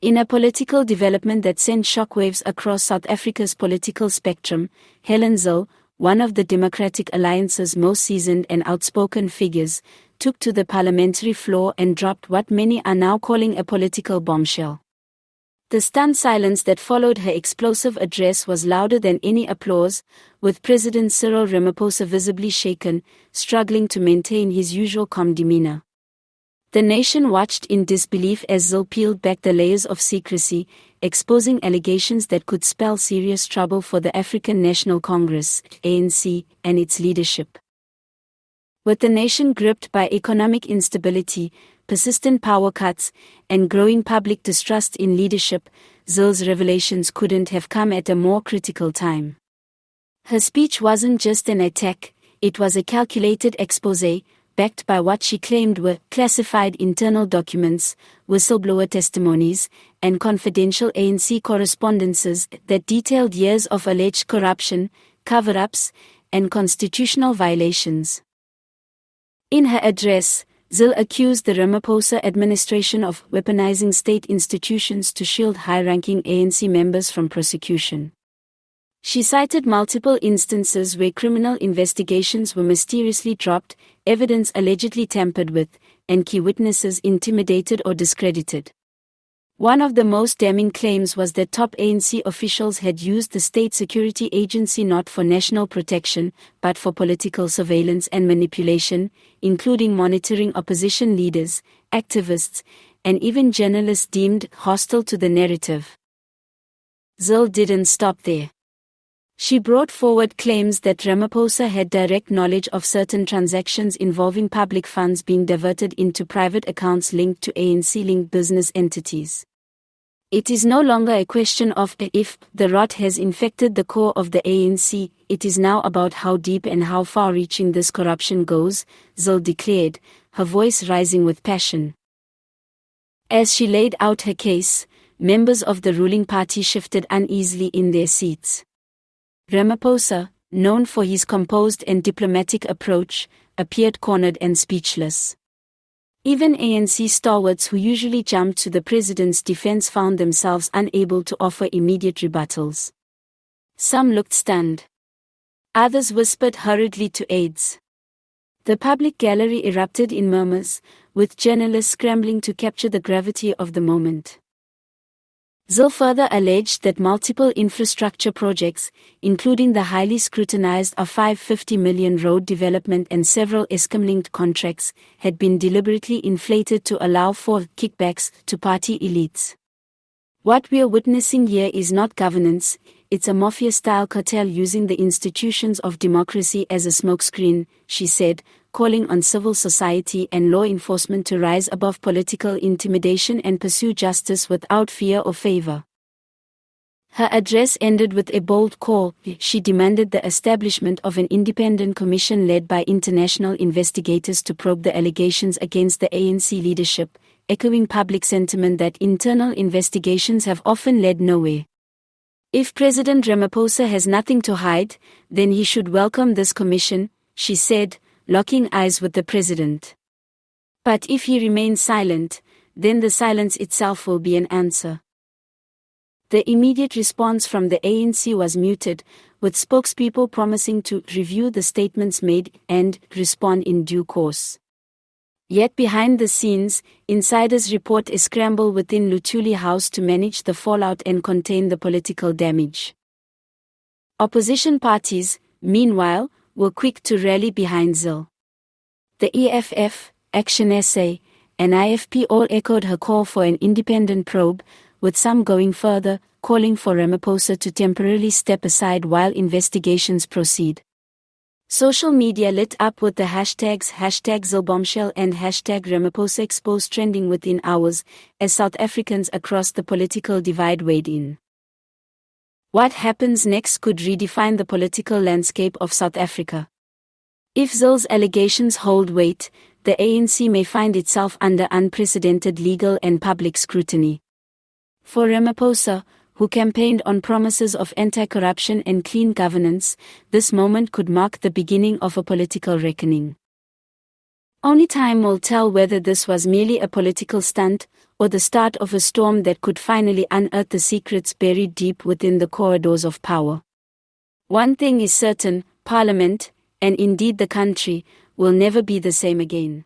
In a political development that sent shockwaves across South Africa's political spectrum, Helen Zille, one of the Democratic Alliance's most seasoned and outspoken figures, took to the parliamentary floor and dropped what many are now calling a political bombshell. The stunned silence that followed her explosive address was louder than any applause, with President Cyril Ramaphosa visibly shaken, struggling to maintain his usual calm demeanor. The nation watched in disbelief as Zille peeled back the layers of secrecy, exposing allegations that could spell serious trouble for the African National Congress, ANC, and its leadership. With the nation gripped by economic instability, persistent power cuts, and growing public distrust in leadership, Zille's revelations couldn't have come at a more critical time. Her speech wasn't just an attack, it was a calculated exposé, backed by what she claimed were classified internal documents, whistleblower testimonies, and confidential ANC correspondences that detailed years of alleged corruption, cover-ups, and constitutional violations. In her address, Zille accused the Ramaphosa administration of weaponizing state institutions to shield high-ranking ANC members from prosecution. She cited multiple instances where criminal investigations were mysteriously dropped, evidence allegedly tampered with, and key witnesses intimidated or discredited. One of the most damning claims was that top ANC officials had used the state security agency not for national protection, but for political surveillance and manipulation, including monitoring opposition leaders, activists, and even journalists deemed hostile to the narrative. Zille didn't stop there. She brought forward claims that Ramaphosa had direct knowledge of certain transactions involving public funds being diverted into private accounts linked to ANC-linked business entities. It is no longer a question of if the rot has infected the core of the ANC, it is now about how deep and how far-reaching this corruption goes, Zille declared, her voice rising with passion. As she laid out her case, members of the ruling party shifted uneasily in their seats. Ramaphosa, known for his composed and diplomatic approach, appeared cornered and speechless. Even ANC stalwarts who usually jumped to the president's defense found themselves unable to offer immediate rebuttals. Some looked stunned. Others whispered hurriedly to aides. The public gallery erupted in murmurs, with journalists scrambling to capture the gravity of the moment. Zille further alleged that multiple infrastructure projects, including the highly scrutinized R550 million road development and several Eskom-linked contracts, had been deliberately inflated to allow for kickbacks to party elites. What we are witnessing here is not governance, it's a mafia-style cartel using the institutions of democracy as a smokescreen, she said, calling on civil society and law enforcement to rise above political intimidation and pursue justice without fear or favor. Her address ended with a bold call. She demanded the establishment of an independent commission led by international investigators to probe the allegations against the ANC leadership, echoing public sentiment that internal investigations have often led nowhere. If President Ramaphosa has nothing to hide, then he should welcome this commission, she said, locking eyes with the president. But if he remains silent, then the silence itself will be an answer. The immediate response from the ANC was muted, with spokespeople promising to review the statements made and respond in due course. Yet behind the scenes, insiders report a scramble within Luthuli House to manage the fallout and contain the political damage. Opposition parties, meanwhile, were quick to rally behind Zille. The EFF, Action SA, and IFP all echoed her call for an independent probe, with some going further, calling for Ramaphosa to temporarily step aside while investigations proceed. Social media lit up with the hashtags #ZilleBombshell and #RamaphosaExposed trending within hours, as South Africans across the political divide weighed in. What happens next could redefine the political landscape of South Africa. If Zille's allegations hold weight, the ANC may find itself under unprecedented legal and public scrutiny. For Ramaphosa, who campaigned on promises of anti-corruption and clean governance, this moment could mark the beginning of a political reckoning. Only time will tell whether this was merely a political stunt, or the start of a storm that could finally unearth the secrets buried deep within the corridors of power. One thing is certain: Parliament, and indeed the country, will never be the same again.